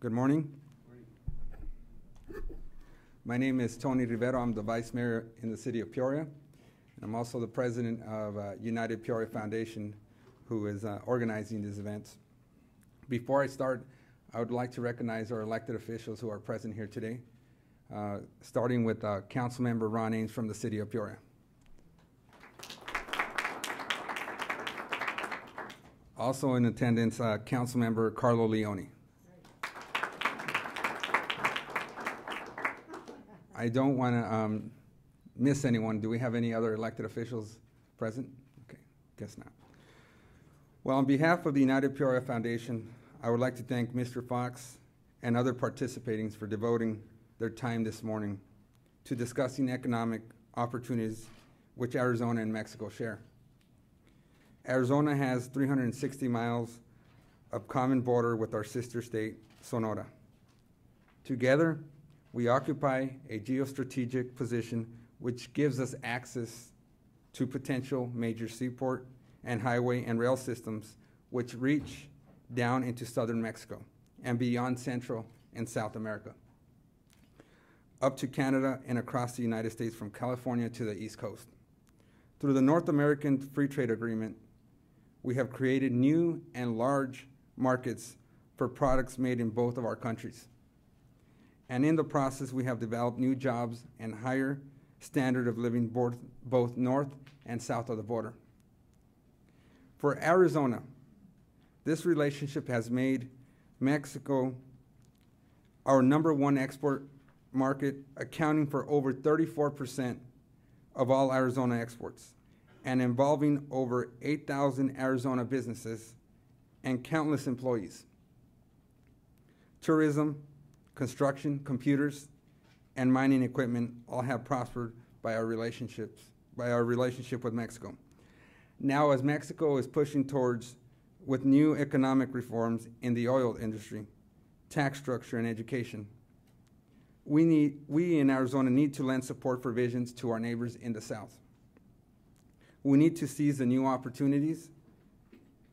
Good morning. My name is Tony Rivero. I'm the Vice Mayor in the City of Peoria. I'm also the President of United Peoria Foundation, who is organizing these events. Before I start, I would like to recognize our elected officials who are present here today, starting with Councilmember Ron Ames from the City of Peoria. Also in attendance, Councilmember Carlo Leone. I don't want to miss anyone. Do we have any other elected officials present? Okay, guess not. Well, on behalf of the United Peoria Foundation, I would like to thank Mr. Fox and other participants for devoting their time this morning to discussing economic opportunities which Arizona and Mexico share. Arizona has 360 miles of common border with our sister state, Sonora. Together, we occupy a geostrategic position which gives us access to potential major seaport and highway and rail systems which reach down into southern Mexico and beyond Central and South America, up to Canada and across the United States from California to the East Coast. Through the North American Free Trade Agreement, we have created new and large markets for products made in both of our countries. And in the process, we have developed new jobs and higher standard of living both north and south of the border. For Arizona, this relationship has made Mexico our #1 export market, accounting for over 34% of all Arizona exports, and involving over 8,000 Arizona businesses and countless employees. Tourism, construction, computers, and mining equipment all have prospered by our relationship with Mexico. Now, as Mexico is pushing towards with new economic reforms in the oil industry, tax structure, and education, we in Arizona need to lend support for visions to our neighbors in the South. We need to seize the new opportunities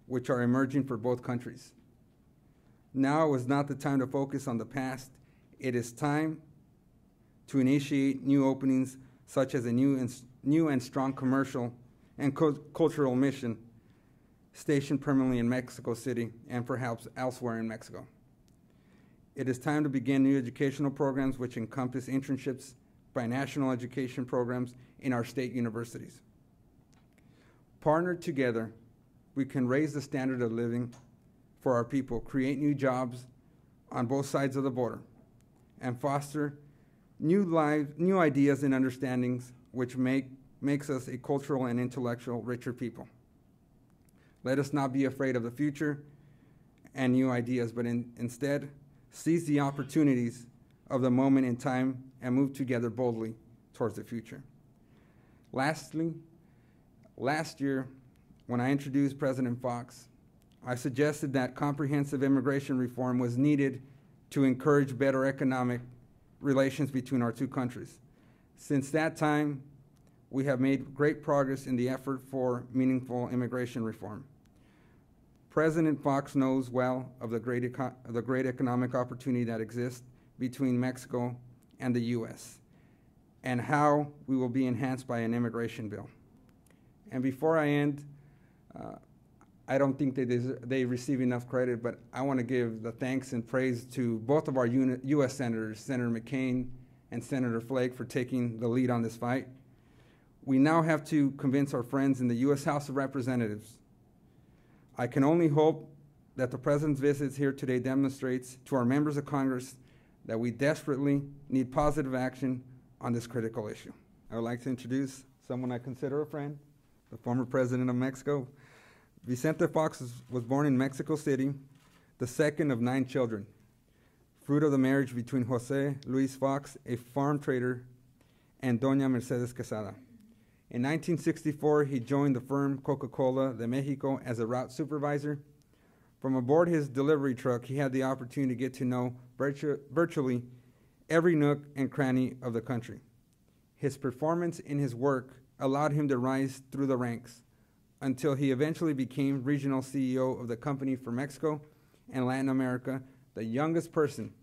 which are emerging for both countries. Now is not the time to focus on the past. It is time to initiate new openings, such as a new and strong commercial and cultural mission stationed permanently in Mexico City and perhaps elsewhere in Mexico. It is time to begin new educational programs which encompass internships, binational education programs in our state universities. Partnered together, we can raise the standard of living for our people, create new jobs on both sides of the border, and foster new ideas and understandings which makes us a cultural and intellectual richer people. Let us not be afraid of the future and new ideas, but instead seize the opportunities of the moment in time and move together boldly towards the future. Lastly, last year, when I introduced President Fox, I suggested that comprehensive immigration reform was needed to encourage better economic relations between our two countries. Since that time, we have made great progress in the effort for meaningful immigration reform. President Fox knows well of the great economic opportunity that exists between Mexico and the U.S. and how we will be enhanced by an immigration bill. And before I end, I don't think they receive enough credit, but I want to give the thanks and praise to both of our U.S. senators, Senator McCain and Senator Flake, for taking the lead on this fight. We now have to convince our friends in the U.S. House of Representatives. I can only hope that the President's visits here today demonstrates to our members of Congress that we desperately need positive action on this critical issue. I would like to introduce someone I consider a friend, the former President of Mexico. Vicente Fox was born in Mexico City, the second of 9 children, fruit of the marriage between Jose Luis Fox, a farm trader, and Doña Mercedes Quesada. In 1964, he joined the firm Coca-Cola de Mexico as a route supervisor. From aboard his delivery truck, he had the opportunity to get to know virtually every nook and cranny of the country. His performance in his work allowed him to rise through the ranks until he eventually became regional CEO of the company for Mexico and Latin America, the youngest person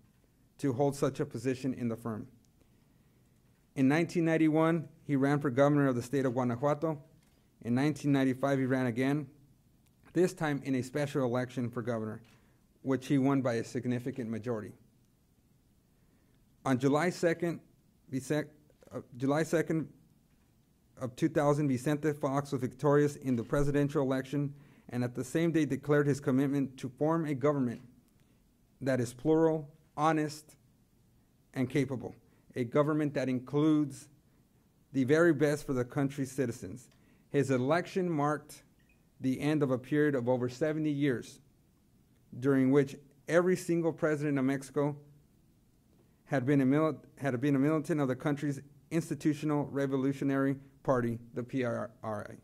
to hold such a position in the firm. In 1991, he ran for governor of the state of Guanajuato. In 1995, he ran again, this time in a special election for governor, which he won by a significant majority. On July 2nd, of 2000, Vicente Fox was victorious in the presidential election and at the same day declared his commitment to form a government that is plural, honest, and capable. A government that includes the very best for the country's citizens. His election marked the end of a period of over 70 years, during which every single president of Mexico had been a militant of the country's institutional revolutionary party, the PRI.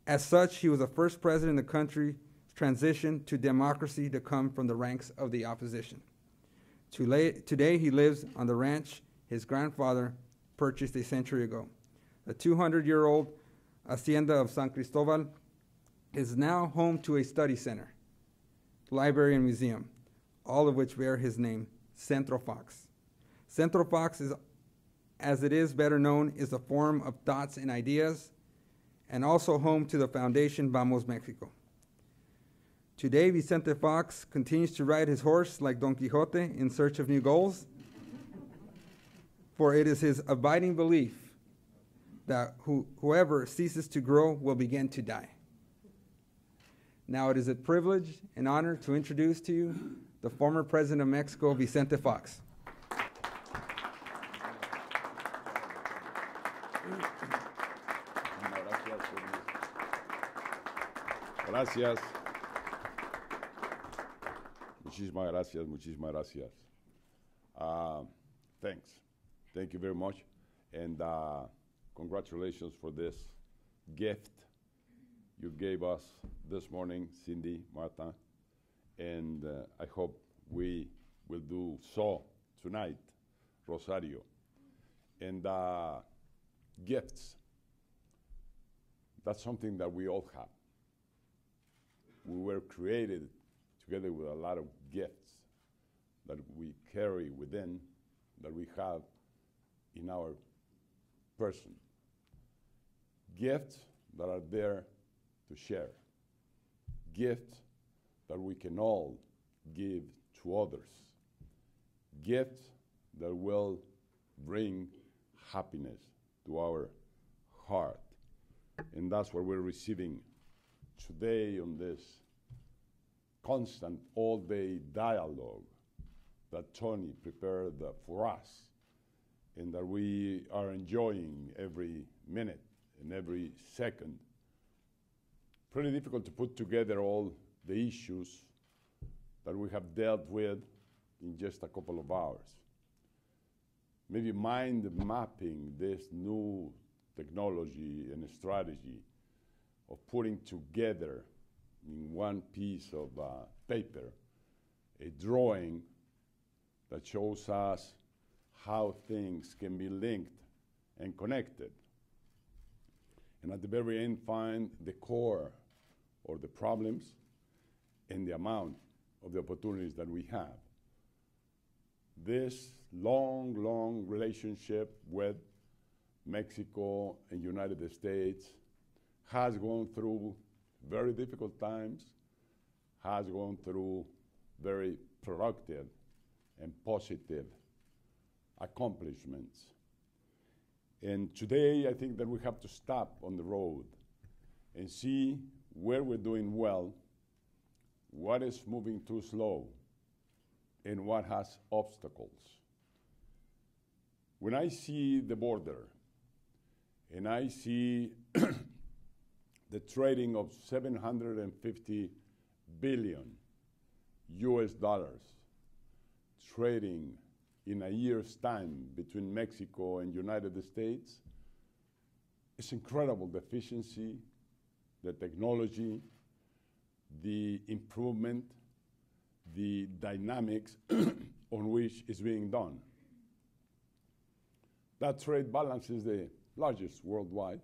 As such, he was the first president in the country's transition to democracy to come from the ranks of the opposition. Today, he lives on the ranch his grandfather purchased a century ago. The 200-year-old hacienda of San Cristobal is now home to a study center, library, and museum, all of which bear his name, Centro Fox. Centro Fox, as it is better known, is a forum of thoughts and ideas, and also home to the foundation Vamos Mexico. Today, Vicente Fox continues to ride his horse like Don Quixote in search of new goals, for it is his abiding belief that whoever ceases to grow will begin to die. Now it is a privilege and honor to introduce to you the former President of Mexico, Vicente Fox. Gracias. Muchísimas gracias, muchísimas gracias. Thanks. Thank you very much. And congratulations for this gift you gave us this morning, Cindy, Marta. And I hope we will do so tonight, Rosario. And gifts, that's something that we all have. We were created together with a lot of gifts that we carry within, that we have in our person. Gifts that are there to share. Gifts that we can all give to others. Gifts that will bring happiness to our heart. And that's what we're receiving today on this constant all-day dialogue that Tony prepared for us and that we are enjoying every minute and every second. Pretty difficult to put together all the issues that we have dealt with in just a couple of hours. Maybe mind mapping this new technology and strategy of putting together in one piece of paper a drawing that shows us how things can be linked and connected. And at the very end, find the core or the problems and the amount of the opportunities that we have. This long, long relationship with Mexico and United States has gone through very difficult times, has gone through very productive and positive accomplishments. And today, I think that we have to stop on the road and see where we're doing well, what is moving too slow, and what has obstacles. When I see the border, and I see the trading of $750 billion US dollars trading in a year's time between Mexico and United States, it's incredible, the efficiency, the technology, the improvement, the dynamics on which is being done. That trade balance is the largest worldwide.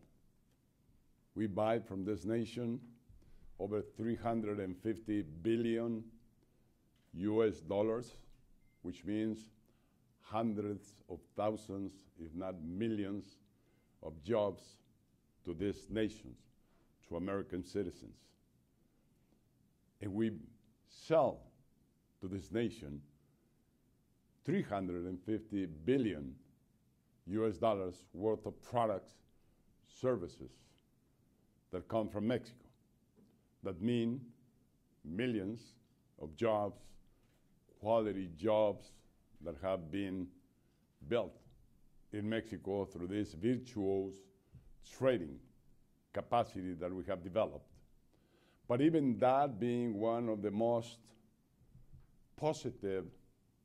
We buy from this nation over $350 billion US dollars, which means hundreds of thousands, if not millions, of jobs to these nations, to American citizens. And we sell to this nation 350 billion US dollars worth of products, services that come from Mexico. That mean millions of jobs, quality jobs that have been built in Mexico through this virtuous trading capacity that we have developed. But even that being one of the most positive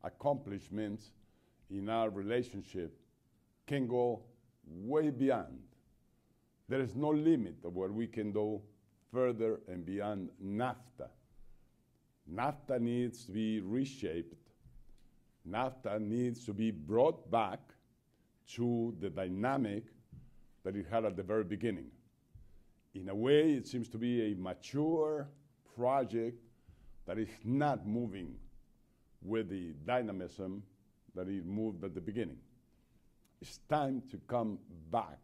accomplishments in our relationship can go way beyond. There is no limit of what we can do further and beyond NAFTA. NAFTA needs to be reshaped. NAFTA needs to be brought back to the dynamic that it had at the very beginning. In a way, it seems to be a mature project that is not moving with the dynamism that it moved at the beginning. It's time to come back,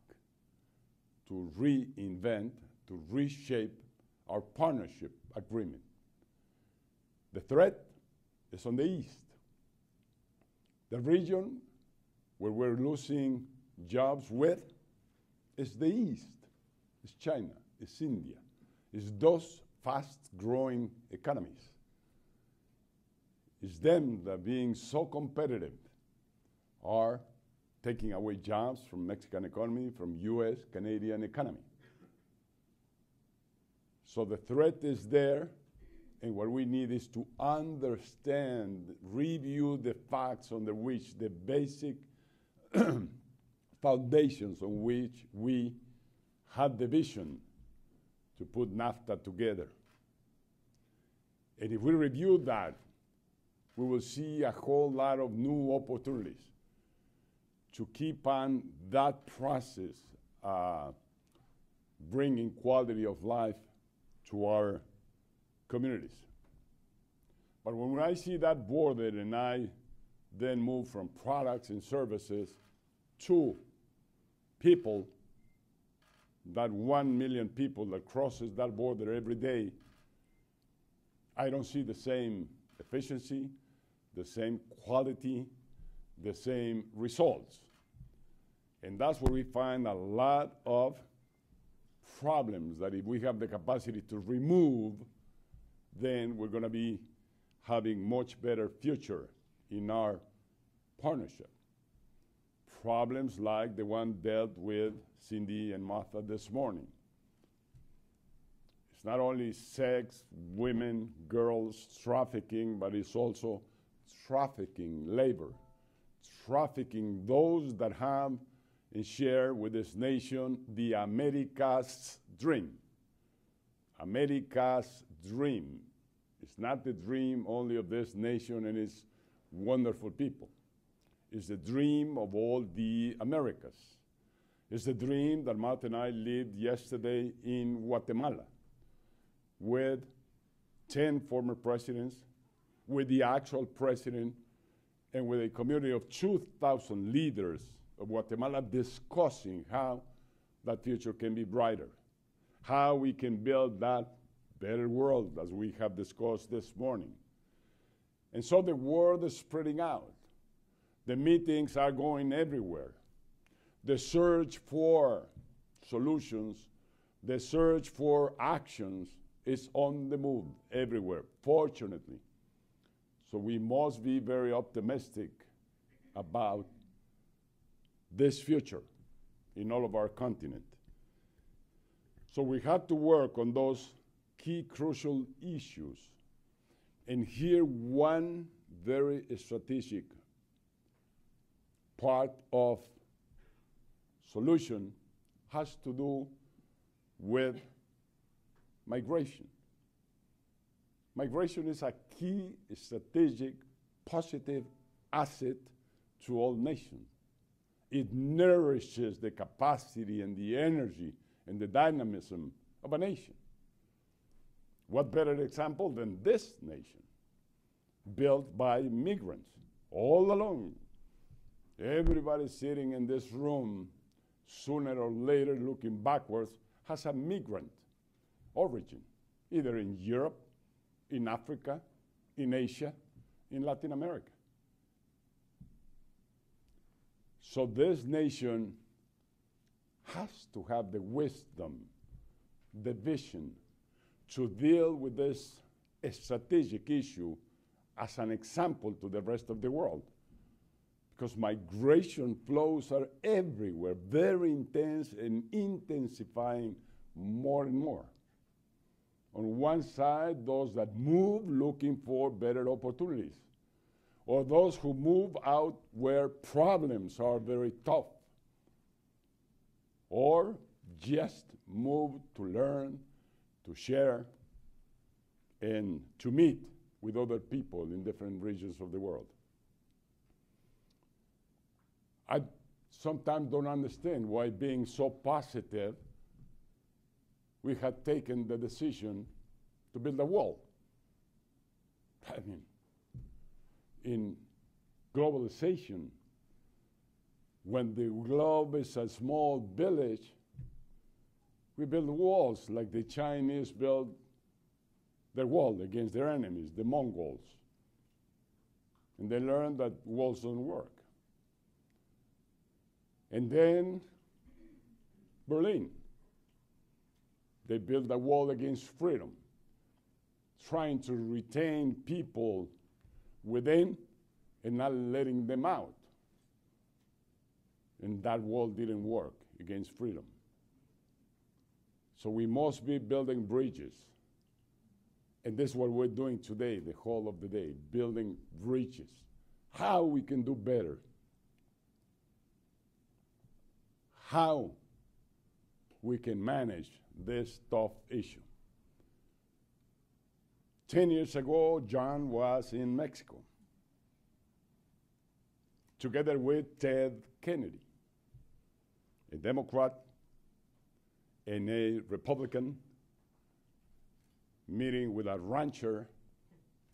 to reinvent, to reshape our partnership agreement. The threat is on the east. The region where we're losing jobs with is the east. It's China, it's India, it's those fast-growing economies. It's them that being so competitive are taking away jobs from Mexican economy, from US, Canadian economy. So the threat is there, and what we need is to understand, review the facts under which the basic foundations on which we had the vision to put NAFTA together. And if we review that, we will see a whole lot of new opportunities to keep on that process, bringing quality of life to our communities. But when I see that border and I then move from products and services to people, that 1 million people that crosses that border every day, I don't see the same efficiency, the same quality, the same results. And that's where we find a lot of problems that if we have the capacity to remove, then we're going to be having much better future in our partnership. Problems like the one dealt with Cindy and Martha this morning. It's not only sex, women, girls, trafficking, but it's also trafficking labor, trafficking those that have and share with this nation the America's dream. America's dream. It's not the dream only of this nation and its wonderful people. It's the dream of all the Americas. It's the dream that Martha and I lived yesterday in Guatemala with 10 former presidents, with the actual president, and with a community of 2,000 leaders of Guatemala discussing how that future can be brighter, how we can build that better world as we have discussed this morning. And so the word is spreading out. The meetings are going everywhere. The search for solutions, the search for actions is on the move everywhere, fortunately. So we must be very optimistic about this future in all of our continent. So we have to work on those key crucial issues. And here one very strategic part of solution has to do with migration. Migration is a key strategic positive asset to all nations. It nourishes the capacity and the energy and the dynamism of a nation. What better example than this nation? built by migrants all along. Everybody sitting in this room, sooner or later, looking backwards, has a migrant origin, either in Europe, in Africa, in Asia, in Latin America. So this nation has to have the wisdom, the vision to deal with this strategic issue as an example to the rest of the world. Because migration flows are everywhere, very intense and intensifying more and more. On one side, those that move looking for better opportunities, or those who move out where problems are very tough, or just move to learn, to share, and to meet with other people in different regions of the world. I sometimes don't understand why, being so positive, we had taken the decision to build a wall. I mean, in globalization, when the globe is a small village, we build walls like the Chinese built their wall against their enemies, the Mongols. And they learned that walls don't work. And then Berlin. They built a wall against freedom, trying to retain people within and not letting them out. And that wall didn't work against freedom. So we must be building bridges. And this is what we're doing today, the whole of the day, building bridges. How we can do better. How we can manage this tough issue. 10 years ago, John was in Mexico, together with Ted Kennedy, a Democrat and a Republican, meeting with a rancher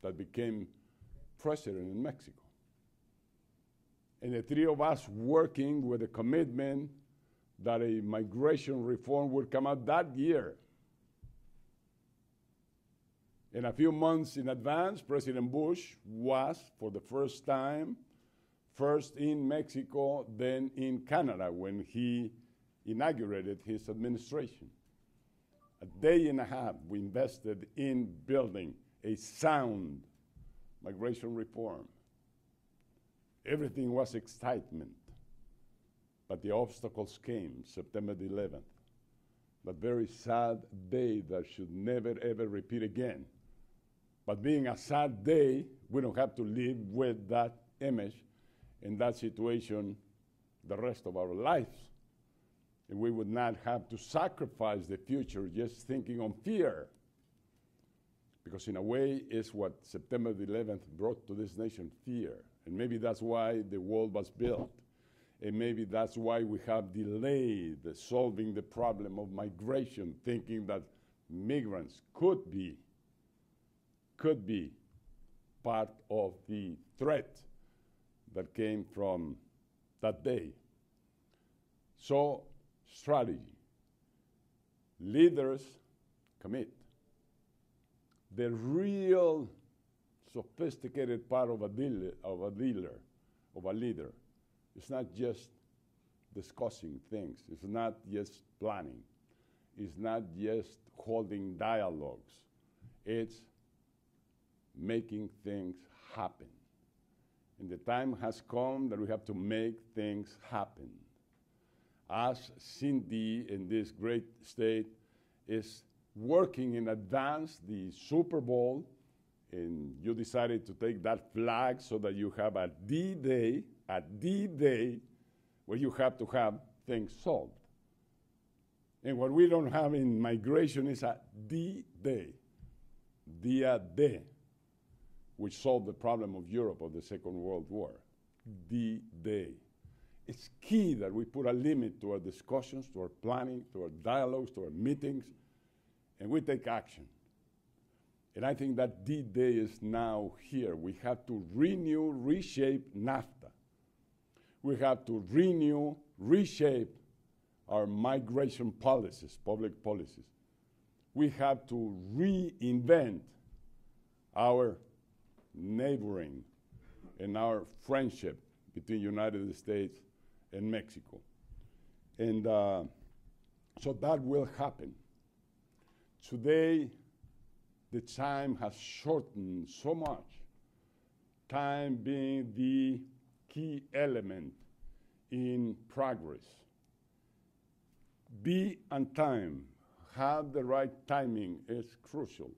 that became president in Mexico. And the three of us working with a commitment that a migration reform would come out that year. And a few months in advance, President Bush was, for the first time, first in Mexico, then in Canada, when he inaugurated his administration. A day and a half we invested in building a sound migration reform. Everything was excitement. But the obstacles came, September the 11th, that very sad day that should never, ever repeat again. But being a sad day, we don't have to live with that image in that situation the rest of our lives. And we would not have to sacrifice the future just thinking on fear. Because in a way, it's what September the 11th brought to this nation, fear. And maybe that's why the wall was built. And maybe that's why we have delayed solving the problem of migration, thinking that migrants could be part of the threat that came from that day. So, strategy. Leaders commit. The real sophisticated part of a leader, it's not just discussing things. It's not just planning. It's not just holding dialogues. It's making things happen. And the time has come that we have to make things happen. As Cindy in this great state is working in advance the Super Bowl, and you decided to take that flag so that you have a D-Day where you have to have things solved. And what we don't have in migration is a D-Day, Dia D, which solved the problem of Europe of the Second World War. D-Day. It's key that we put a limit to our discussions, to our planning, to our dialogues, to our meetings, and we take action. And I think that D-Day is now here. We have to renew, reshape NAFTA. We have to renew, reshape our migration policies, public policies. We have to reinvent our neighboring and our friendship between United States and Mexico. And so that will happen. Today, the time has shortened so much, time being the key element in progress. Be on time, have the right timing is crucial.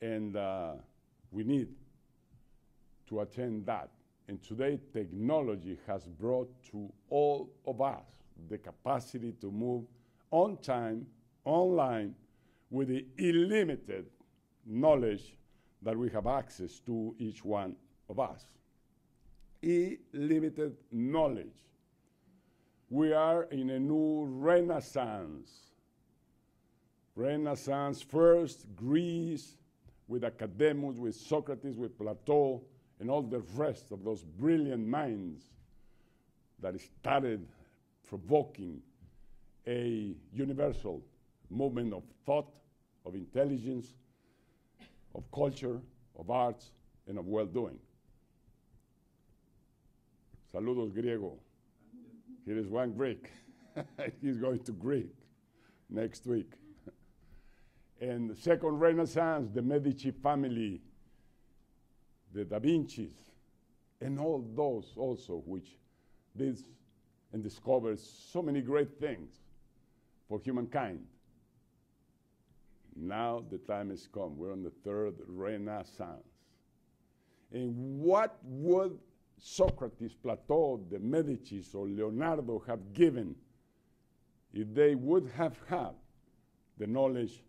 And we need to attend that. And today, technology has brought to all of us the capacity to move on time, online, with the illimited knowledge that we have access to, each one of us. Illimited knowledge. We are in a new renaissance. Renaissance, first Greece, with Academus, with Socrates, with Plato, and all the rest of those brilliant minds that started provoking a universal movement of thought, of intelligence, of culture, of arts, and of well-doing. Saludos, griego. Here is one Greek. He's going to Greek next week. And the second Renaissance, the Medici family, the Da Vinci's, and all those also which did and discovered so many great things for humankind. Now the time has come. We're on the third Renaissance. And what would Socrates, Plato, the Medicis, or Leonardo have given if they would have had the knowledge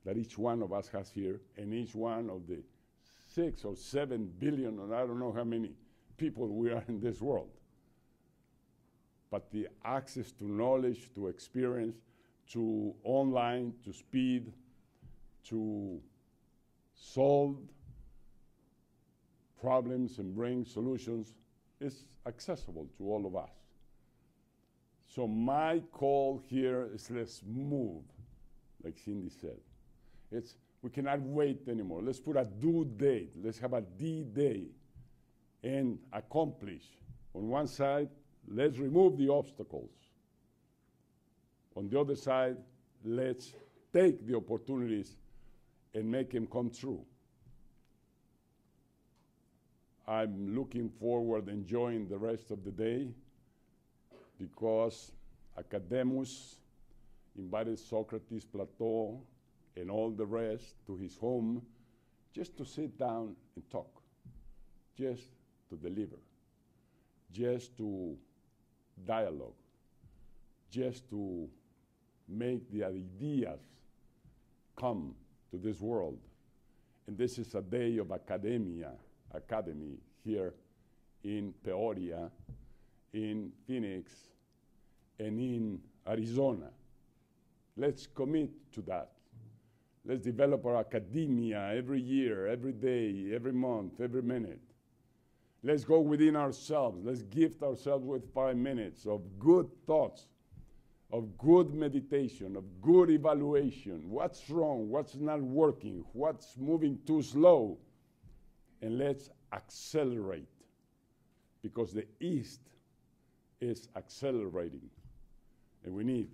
that each one of us has here, and each one of the 6 or 7 billion, or I don't know how many people we are in this world. But the access to knowledge, to experience, to online, to speed, to solve problems and bring solutions is accessible to all of us. So my call here is let's move, like Cindy said. We cannot wait anymore. Let's put a due date. Let's have a D-Day and accomplish. On one side, let's remove the obstacles. On the other side, let's take the opportunities and make them come true. I'm looking forward, enjoying the rest of the day, because Academus invited Socrates, Plato, and all the rest to his home just to sit down and talk, just to deliver, just to dialogue, just to make the ideas come to this world. And this is a day of academy here in Peoria, in Phoenix, and in Arizona. Let's commit to that. Let's develop our academia every year, every day, every month, every minute. Let's go within ourselves. Let's gift ourselves with 5 minutes of good thoughts, of good meditation, of good evaluation. What's wrong? What's not working? What's moving too slow? And let's accelerate, because the East is accelerating, and we need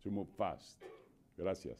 to move fast. Gracias.